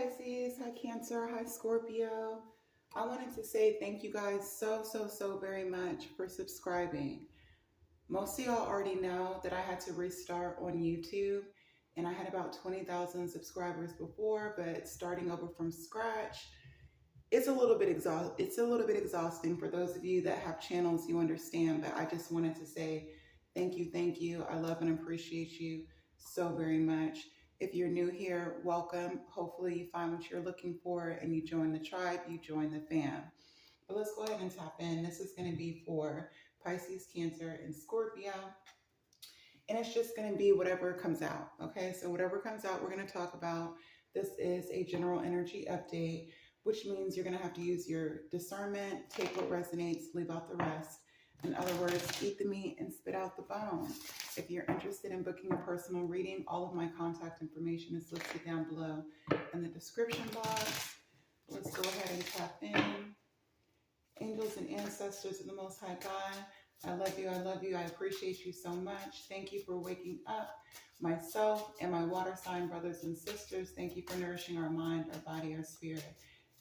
Pisces, hi Cancer, hi Scorpio. I wanted to say thank you guys so very much for subscribing. Most of y'all already know that I had to restart on YouTube and I had about 20,000 subscribers before, but starting over from scratch, it's a little bit exhausting for those of you that have channels, you understand, but I just wanted to say thank you, thank you. I love and appreciate you so very much. If you're new here, welcome. Hopefully you find what you're looking for and you join the tribe, you join the fam. But let's go ahead and tap in. This is going to be for Pisces, Cancer, and Scorpio. And it's just going to be whatever comes out. Okay, so whatever comes out, we're going to talk about. This is a general energy update, which means you're going to have to use your discernment, take what resonates, leave out the rest. In other words, eat the meat and spit out the bone. If you're interested in booking a personal reading, all of my contact information is listed down below in the description box. Let's go ahead and tap in. Angels and ancestors of the Most High God, I love you, I love you, I appreciate you so much. Thank you for waking up myself and my water sign brothers and sisters. Thank you for nourishing our mind, our body, our spirit,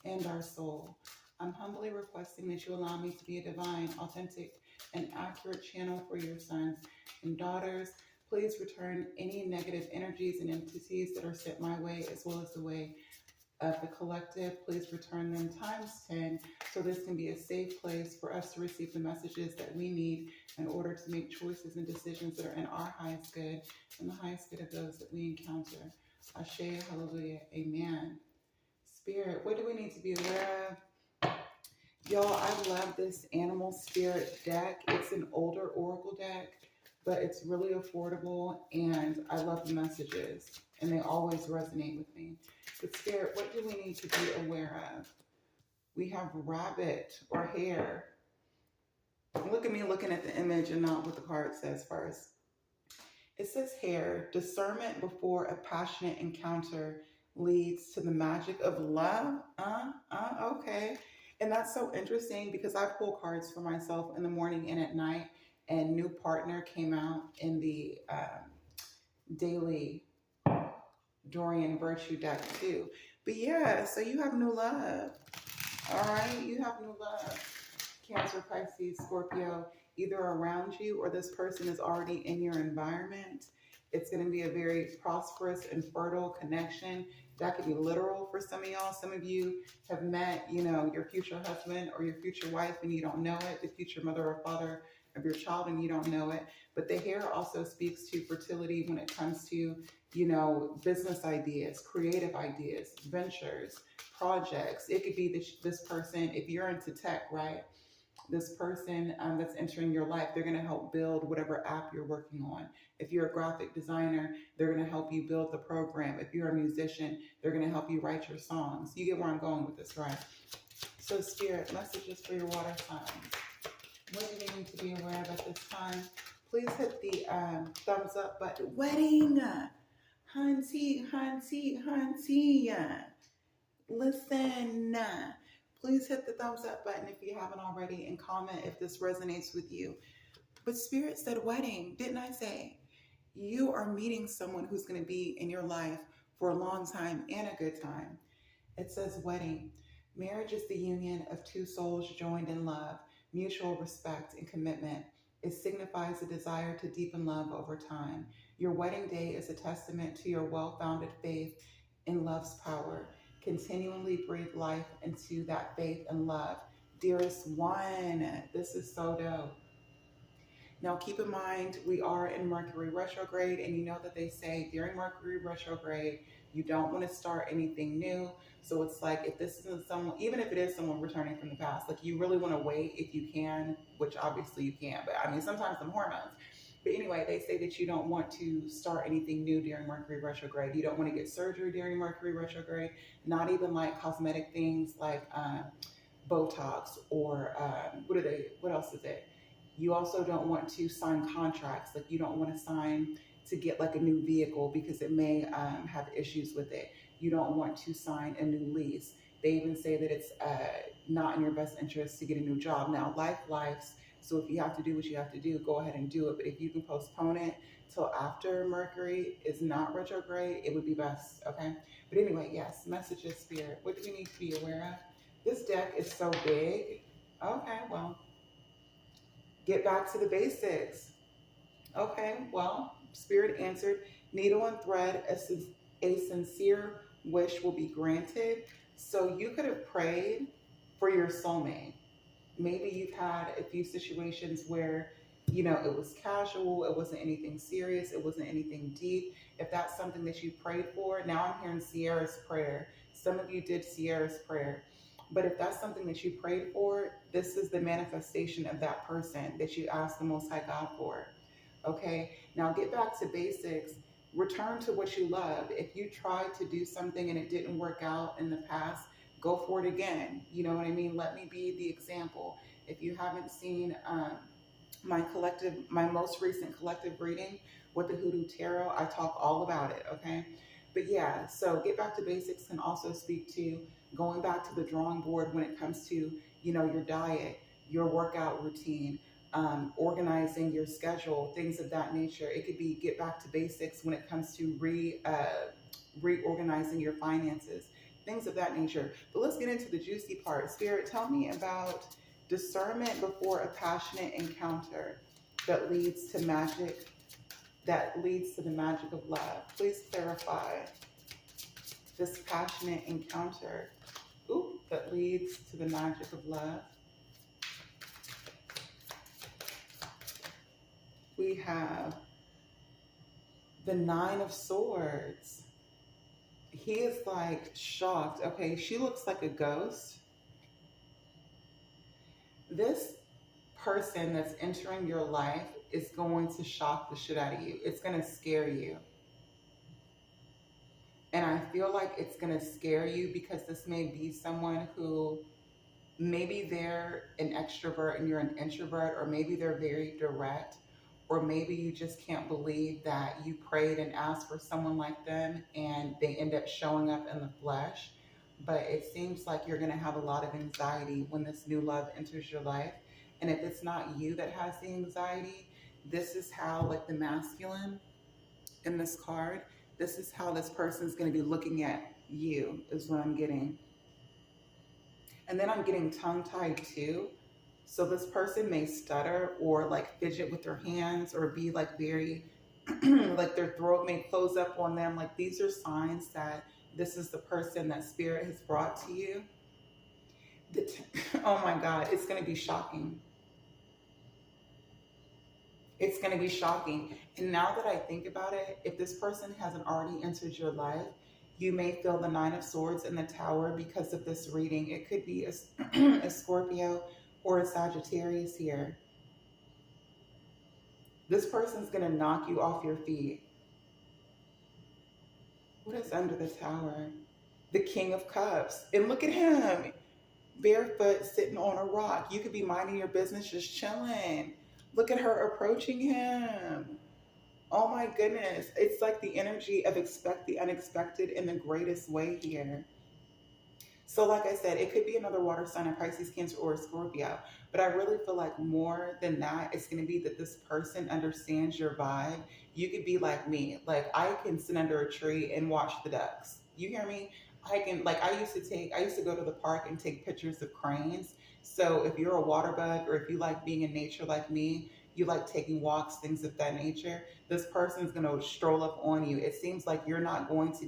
and our soul. I'm humbly requesting that you allow me to be a divine, authentic, and accurate channel for your sons and daughters. Please return any negative energies and entities that are sent my way, as well as the way of the collective. Please return them times 10, so this can be a safe place for us to receive the messages that we need in order to make choices and decisions that are in our highest good and the highest good of those that we encounter. Ashe, hallelujah, amen. Spirit, what do we need to be aware of? Y'all, I love this animal spirit deck. It's an older oracle deck, but it's really affordable, and I love the messages, and they always resonate with me. But Spirit, what do we need to be aware of? We have rabbit or hare. Look at me looking at the image and not what the card says first. It says hare, discernment before a passionate encounter leads to the magic of love. Okay. And that's so interesting because I pull cards for myself in the morning and at night, and new partner came out in the daily Dorian Virtue deck too. But yeah, so you have new love. All right, you have new love. Cancer, Pisces, Scorpio, either around you or this person is already in your environment. It's going to be a very prosperous and fertile connection. That could be literal for some of y'all. Some of you have met, your future husband or your future wife and you don't know it, the future mother or father of your child and you don't know it. But the hare also speaks to fertility when it comes to, business ideas, creative ideas, ventures, projects. It could be this person, if you're into tech, right? This person that's entering your life, they're going to help build whatever app you're working on. If you're a graphic designer, they're going to help you build the program. If you're a musician, they're going to help you write your songs. You get where I'm going with this, right? So Spirit, messages for your water signs. What do they need to be aware of at this time? Please hit the thumbs up button. Wedding! Hunty. Listen. Please hit the thumbs up button if you haven't already and comment if this resonates with you. But Spirit said wedding, didn't I say? You are meeting someone who's going to be in your life for a long time and a good time. It says wedding. Marriage is the union of two souls joined in love, mutual respect, and commitment. It signifies a desire to deepen love over time. Your wedding day is a testament to your well-founded faith in love's power. Continually breathe life into that faith and love. Dearest one, this is so dope. Now keep in mind, we are in Mercury retrograde, and you know that they say during Mercury retrograde, you don't want to start anything new. So it's like, if this isn't someone, even if it is someone returning from the past, like you really want to wait if you can, which obviously you can, but I mean, sometimes some hormones. But anyway, they say that you don't want to start anything new during Mercury retrograde. You don't want to get surgery during Mercury retrograde, not even like cosmetic things like Botox or what else is it? You also don't want to sign contracts. Like you don't want to sign to get like a new vehicle because it may have issues with it. You don't want to sign a new lease. They even say that it's not in your best interest to get a new job. Now, lives. So if you have to do what you have to do, go ahead and do it. But if you can postpone it till after Mercury is not retrograde, it would be best, okay? But anyway, yes, messages, Spirit. What do we need to be aware of? This deck is so big. Okay, well, get back to the basics. Okay, well, Spirit answered, needle and thread, a sincere wish will be granted. So you could have prayed for your soulmate. Maybe you've had a few situations where, you know, it was casual, it wasn't anything serious, it wasn't anything deep. If that's something that you prayed for, now I'm hearing Sierra's prayer. Some of you did Sierra's prayer. But if that's something that you prayed for, this is the manifestation of that person that you asked the Most High God for. Okay, now get back to basics. Return to what you love. If you tried to do something and it didn't work out in the past, go for it again. You know what I mean? Let me be the example. If you haven't seen my most recent collective reading with the Hoodoo Tarot, I talk all about it. Okay, but yeah, so get back to basics can also speak to going back to the drawing board when it comes to, you know, your diet, your workout routine, organizing your schedule, things of that nature. It could be get back to basics when it comes to reorganizing your finances, things of that nature. But let's get into the juicy part. Spirit, tell me about discernment before a passionate encounter that leads to magic, that leads to the magic of love. Please clarify this passionate encounter that leads to the magic of love. We have the Nine of Swords. He is like shocked. Okay, she looks like a ghost. This person that's entering your life is going to shock the shit out of you. It's going to scare you. And I feel like it's going to scare you because this may be someone who maybe they're an extrovert and you're an introvert, or maybe they're very direct, or maybe you just can't believe that you prayed and asked for someone like them and they end up showing up in the flesh. But it seems like you're going to have a lot of anxiety when this new love enters your life. And if it's not you that has the anxiety, this is how, like the masculine in this card, this is how this person is going to be looking at you, is what I'm getting. And then I'm getting tongue-tied too. So this person may stutter or like fidget with their hands or be like very, like their throat may close up on them. Like these are signs that this is the person that Spirit has brought to you. Oh my God, it's going to be shocking. It's going to be shocking. And now that I think about it, if this person hasn't already entered your life, you may feel the Nine of Swords in the Tower because of this reading. It could be a Scorpio or a Sagittarius here. This person's going to knock you off your feet. What is under the Tower? The King of Cups. And look at him, barefoot, sitting on a rock. You could be minding your business, just chilling. Look at her approaching him. Oh my goodness. It's like the energy of expect the unexpected in the greatest way here. So like I said, it could be another water sign, a Pisces, Cancer, or a Scorpio. But I really feel like more than that, it's going to be that this person understands your vibe. You could be like me. Like I can sit under a tree and watch the ducks. You hear me? I can, like I used to go to the park and take pictures of cranes. So if you're a water bug or if you like being in nature like me, you like taking walks, things of that nature, this person's going to stroll up on you. It seems like you're going to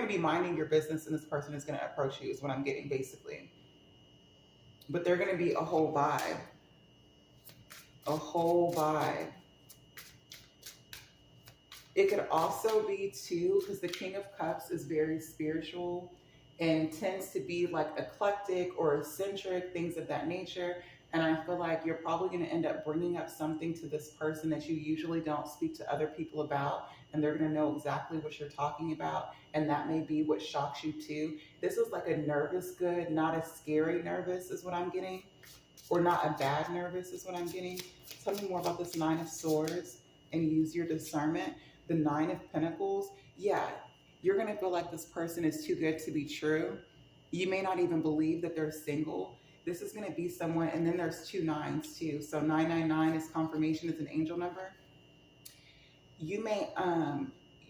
be minding your business and this person is going to approach you is what I'm getting basically. But they're going to be a whole vibe. A whole vibe. It could also be too, because the King of Cups is very spiritual and tends to be like eclectic or eccentric, things of that nature. And I feel like you're probably going to end up bringing up something to this person that you usually don't speak to other people about. And they're going to know exactly what you're talking about. And that may be what shocks you too. This is like a nervous good, not a scary nervous is what I'm getting. Or not a bad nervous is what I'm getting. Tell me more about this Nine of Swords and use your discernment. The Nine of Pentacles. Yeah, you're going to feel like this person is too good to be true. You may not even believe that they're single. This is going to be someone, and then there's 2 9s too. So 999 is confirmation, is an angel number. You may,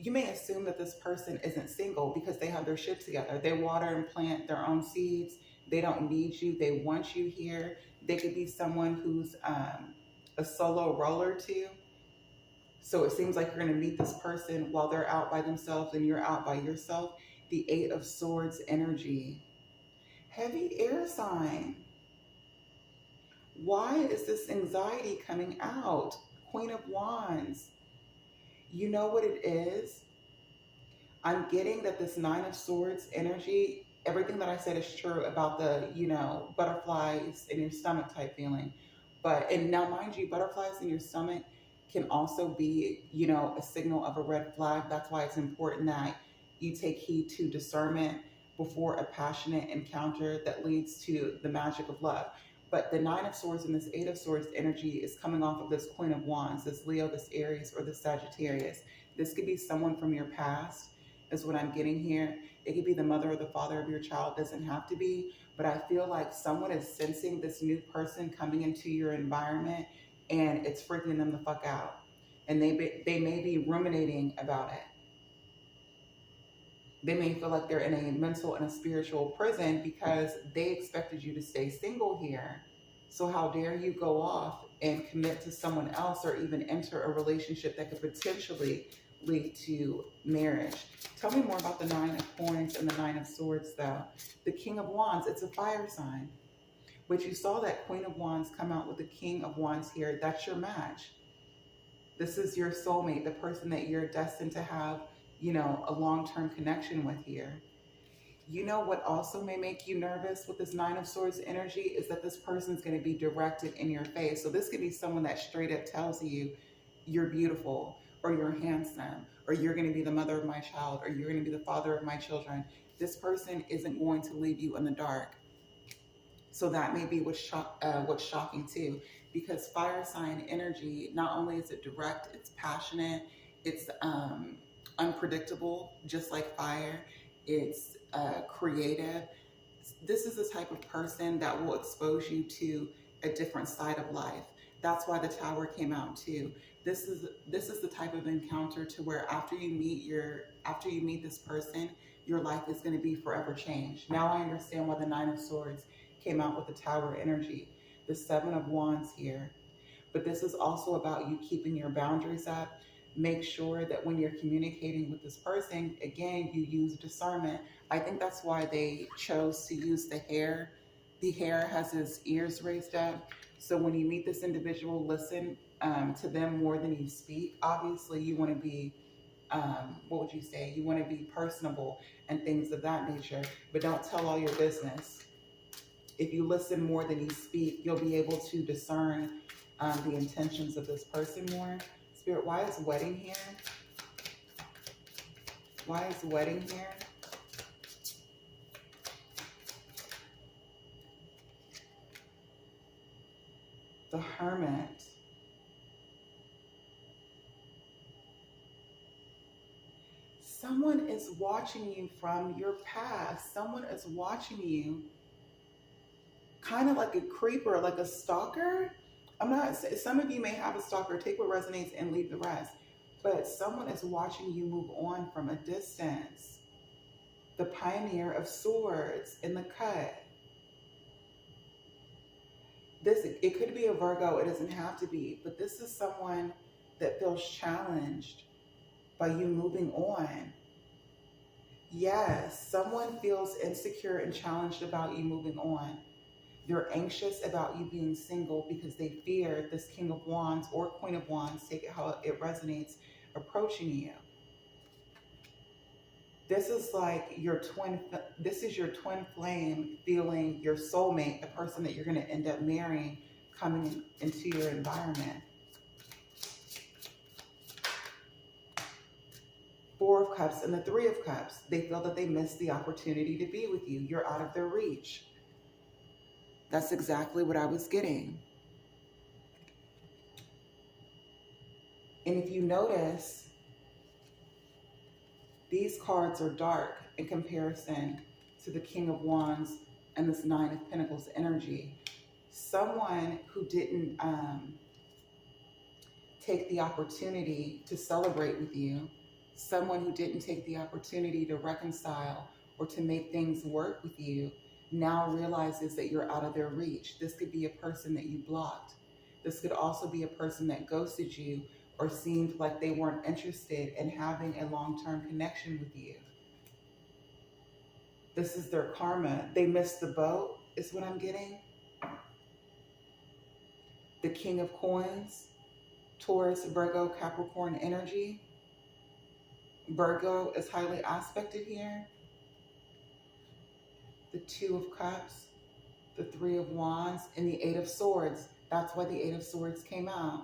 you may assume that this person isn't single because they have their shit together. They water and plant their own seeds. They don't need you. They want you here. They could be someone who's a solo roller too. So it seems like you're going to meet this person while they're out by themselves and you're out by yourself. The Eight of Swords energy. Heavy air sign. Why is this anxiety coming out? Queen of Wands. You know what it is? I'm getting that this Nine of Swords energy, everything that I said is true about the, butterflies in your stomach type feeling. And now mind you, butterflies in your stomach can also be, a signal of a red flag. That's why it's important that you take heed to discernment before a passionate encounter that leads to the magic of love. But the Nine of Swords and this Eight of Swords energy is coming off of this Queen of Wands, this Leo, this Aries, or this Sagittarius. This could be someone from your past, is what I'm getting here. It could be the mother or the father of your child, doesn't have to be. But I feel like someone is sensing this new person coming into your environment and it's freaking them the fuck out. And they may be ruminating about it. They may feel like they're in a mental and a spiritual prison because they expected you to stay single here. So how dare you go off and commit to someone else or even enter a relationship that could potentially lead to marriage. Tell me more about the Nine of Coins and the Nine of Swords though. The King of Wands, it's a fire sign. But you saw that Queen of Wands come out with the King of Wands here. That's your match. This is your soulmate, the person that you're destined to have, a long-term connection with here. You know what also may make you nervous with this Nine of Swords energy is that this person's going to be directed in your face. So this could be someone that straight up tells you you're beautiful, or you're handsome, or you're going to be the mother of my child, or you're going to be the father of my children. This person isn't going to leave you in the dark. So that may be what's shocking too, because fire sign energy, not only is it direct, it's passionate, it's unpredictable, just like fire. It's creative. This is the type of person that will expose you to a different side of life. That's why the Tower came out too. This is the type of encounter to where after you meet this person, your life is going to be forever changed. Now I understand why the Nine of Swords came out with the Tower energy. The Seven of Wands here. But this is also about you keeping your boundaries up. Make sure that when you're communicating with this person, again, you use discernment. I think that's why they chose to use the hair. The hair has his ears raised up. So when you meet this individual, listen to them more than you speak. Obviously, you want to be, what would you say? You want to be personable and things of that nature, but don't tell all your business. If you listen more than you speak, you'll be able to discern the intentions of this person more. Spirit, why is wedding here? Why is wedding here? The Hermit. Someone is watching you from your past. Someone is watching you kind of like a creeper, like a stalker. Some of you may have a stalker. Take what resonates and leave the rest. But someone is watching you move on from a distance. The Pioneer of Swords in the cut. It could be a Virgo. It doesn't have to be. But this is someone that feels challenged by you moving on. Yes, someone feels insecure and challenged about you moving on. They're anxious about you being single because they fear this King of Wands or Queen of Wands, take it how it resonates, approaching you. This is like your twin flame feeling your soulmate, the person that you're going to end up marrying, coming into your environment. Four of Cups and the Three of Cups. They feel that they missed the opportunity to be with you. You're out of their reach. That's exactly what I was getting. And if you notice, these cards are dark in comparison to the King of Wands and this Nine of Pentacles energy. Someone who didn't take the opportunity to celebrate with you, Someone who didn't take the opportunity to reconcile or to make things work with you now realizes that you're out of their reach. This could be a person that you blocked. This could also be a person that ghosted you or seemed like they weren't interested in having a long-term connection with you. This is their karma. They missed the boat, is what I'm getting. The King of Coins, Taurus, Virgo, Capricorn energy. Virgo is highly aspected here. The Two of Cups, the Three of Wands, and the Eight of Swords. That's why the Eight of Swords came out.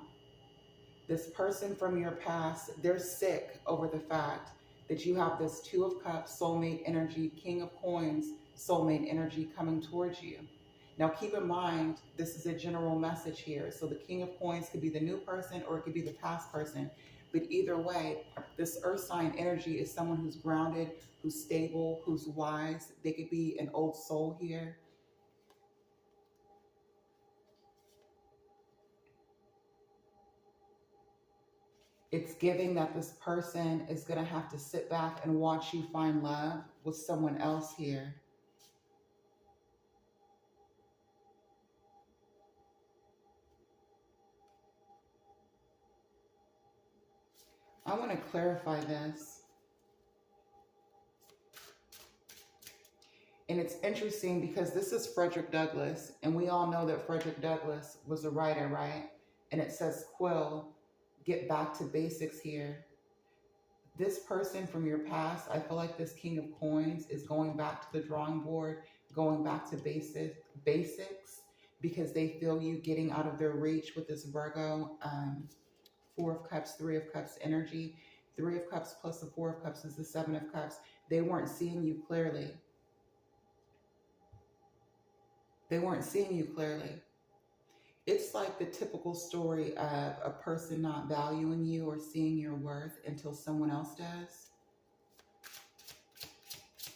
This person from your past, they're sick over the fact that you have this Two of Cups, soulmate energy, King of Coins, soulmate energy coming towards you. Now keep in mind, this is a general message here. So the King of Coins could be the new person or it could be the past person. But either way, this earth sign energy is someone who's grounded, who's stable, who's wise. They could be an old soul here. It's giving that this person is going to have to sit back and watch you find love with someone else here. I want to clarify this. And it's interesting because this is Frederick Douglass, and we all know that Frederick Douglass was a writer, right? And it says, Quill, get back to basics here. This person from your past, I feel like this King of Coins is going back to the drawing board, going back to basics, because they feel you getting out of their reach with this Virgo, Four of Cups, Three of Cups energy. Three of Cups plus the Four of Cups is the Seven of Cups. They weren't seeing you clearly. They weren't seeing you clearly. It's like the typical story of a person not valuing you or seeing your worth until someone else does.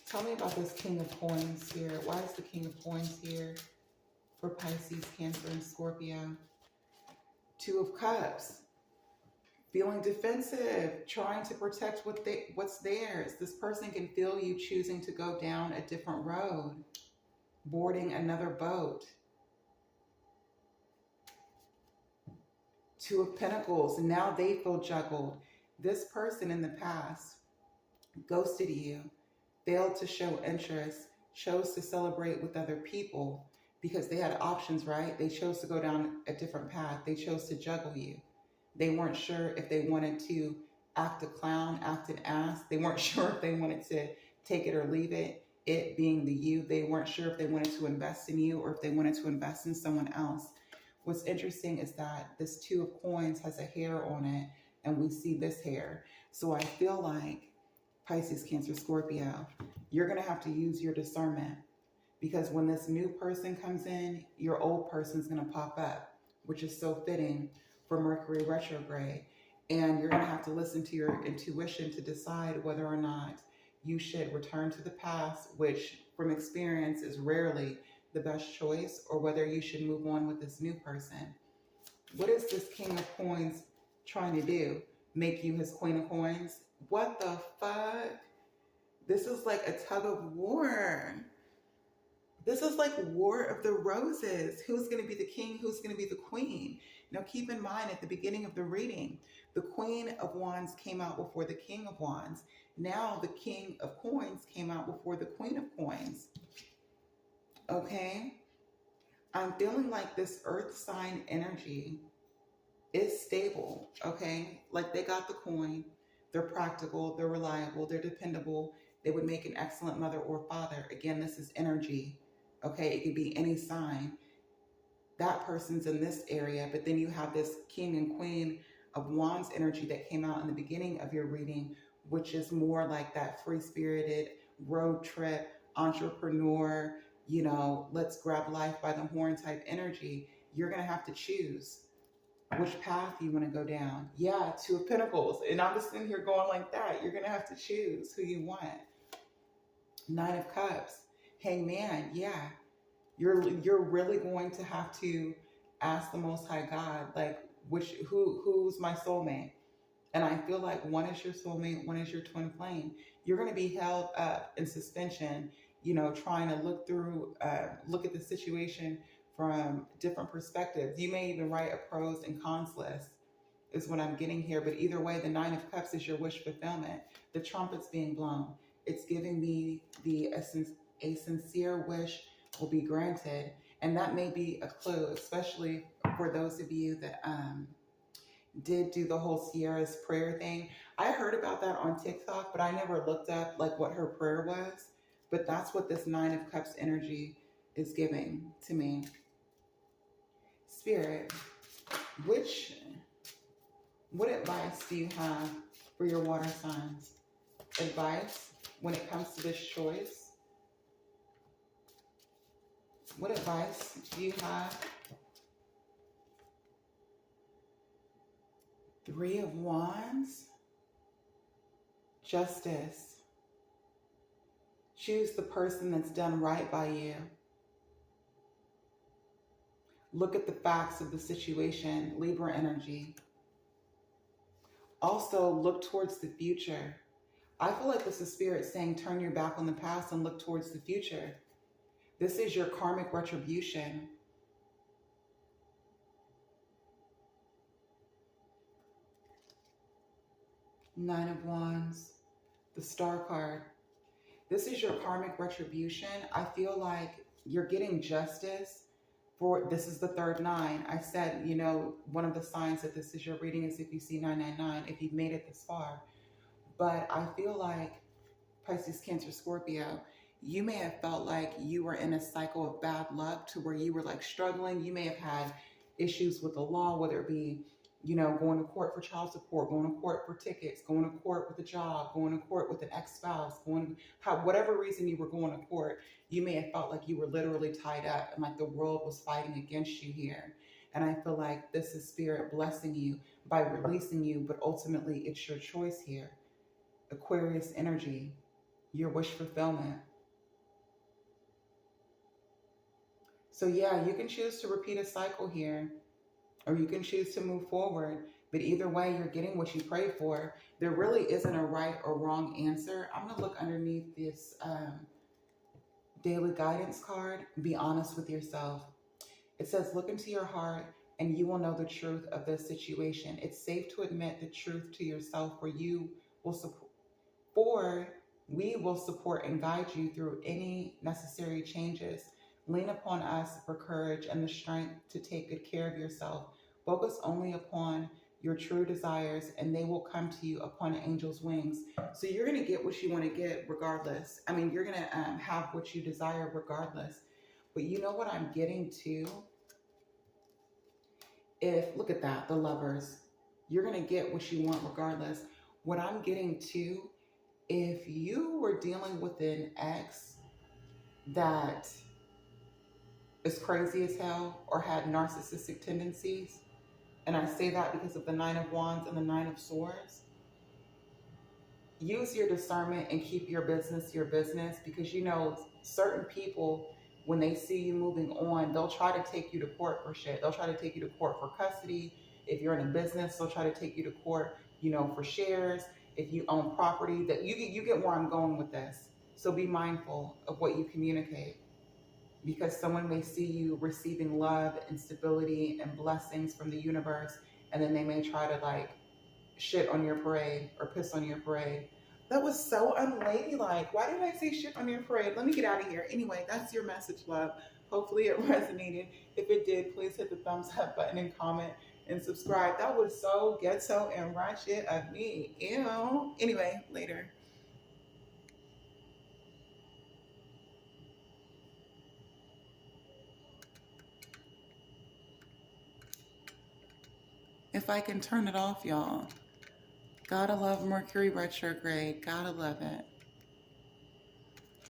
Tell me about this King of Coins here. Why is the King of Coins here for Pisces, Cancer, and Scorpio? Two of Cups. Feeling defensive, trying to protect what's theirs. This person can feel you choosing to go down a different road, boarding another boat. Two of Pentacles, now they feel juggled. This person in the past ghosted you, failed to show interest, chose to celebrate with other people because they had options, right? They chose to go down a different path. They chose to juggle you. They weren't sure if they wanted to act a clown, act an ass. They weren't sure if they wanted to take it or leave it. It being the you, they weren't sure if they wanted to invest in you or if they wanted to invest in someone else. What's interesting is that this Two of Coins has a hair on it, and we see this hair. So I feel like Pisces, Cancer, Scorpio, you're going to have to use your discernment, because when this new person comes in, your old person's going to pop up, which is so fitting for Mercury retrograde. And you're going to have to listen to your intuition to decide whether or not you should return to the past, which from experience is rarely the best choice, or whether you should move on with this new person. What is this King of Coins trying to do? Make you his Queen of Coins? What the fuck? This is like a tug of war. This is like War of the Roses. Who's going to be the king? Who's going to be the queen? Now keep in mind, at the beginning of the reading, the Queen of Wands came out before the King of Wands. Now the King of Coins came out before the Queen of Coins. Okay? I'm feeling like this earth sign energy is stable, okay? Like they got the coin, they're practical, they're reliable, they're dependable, they would make an excellent mother or father. Again, this is energy, okay? It could be any sign. That person's in this area, but then you have this King and Queen of Wands energy that came out in the beginning of your reading, which is more like that free-spirited road trip, entrepreneur, you know, let's grab life by the horn type energy. You're going to have to choose which path you want to go down. Yeah, Two of Pentacles. And I'm just sitting here going like that. You're going to have to choose who you want. Nine of Cups. Hey, man, yeah. You're really going to have to ask the Most High God, like, who's my soulmate? And I feel like one is your soulmate, one is your twin flame. You're going to be held up in suspension, you know, trying to look through, look at the situation from different perspectives. You may even write a pros and cons list, is what I'm getting here. But either way, the Nine of Cups is your wish fulfillment. The trumpet's being blown. It's giving me a sincere wish will be granted. And that may be a clue, especially for those of you that did do the whole Sierra's prayer thing. I heard about that on TikTok, but I never looked up like what her prayer was. But that's what this Nine of Cups energy is giving to me. Spirit, what advice do you have for your water signs? Advice when it comes to this choice? What advice do you have? Three of Wands. Justice. Choose the person that's done right by you. Look at the facts of the situation. Libra energy. Also, look towards the future. I feel like this is Spirit saying, turn your back on the past and look towards the future. This is your karmic retribution. Nine of Wands, the Star card. This is your karmic retribution. I feel like you're getting justice for, this is the third nine. I said, you know, one of the signs that this is your reading is if you see 999, if you've made it this far. But I feel like Pisces, Cancer, Scorpio, you may have felt like you were in a cycle of bad luck to where you were like struggling. You may have had issues with the law, whether it be, you know, going to court for child support, going to court for tickets, going to court with a job, going to court with an ex-spouse, whatever reason you were going to court, you may have felt like you were literally tied up and like the world was fighting against you here. And I feel like this is Spirit blessing you by releasing you, but ultimately it's your choice here. Aquarius energy, your wish fulfillment. So yeah, you can choose to repeat a cycle here, or you can choose to move forward. But either way, you're getting what you prayed for. There really isn't a right or wrong answer. I'm going to look underneath this daily guidance card. Be honest with yourself. It says, look into your heart and you will know the truth of this situation. It's safe to admit the truth to yourself, we will support and guide you through any necessary changes. Lean upon us for courage and the strength to take good care of yourself. Focus only upon your true desires and they will come to you upon an angel's wings. So you're going to get what you want to get regardless. I mean, you're going to have what you desire regardless. But you know what I'm getting to? Look at that, the Lovers. You're going to get what you want regardless. What I'm getting to, if you were dealing with an ex that is crazy as hell or had narcissistic tendencies, and I say that because of the Nine of Wands and the Nine of Swords, use your discernment and keep your business, because you know certain people, when they see you moving on, they'll try to take you to court for shit. They'll try to take you to court for custody. If you're in a business, they'll try to take you to court, you know, for shares. If you own property, that you get where I'm going with this. So be mindful of what you communicate, because someone may see you receiving love and stability and blessings from the universe, and then they may try to like shit on your parade or piss on your parade. That was so unladylike. Why did I say shit on your parade? Let me get out of here. Anyway, that's your message, love. Hopefully it resonated. If it did, please hit the thumbs up button and comment and subscribe. That was so ghetto and ratchet of me. Ew. Anyway, later. If I can turn it off, y'all. Gotta love Mercury retrograde. Gotta love it.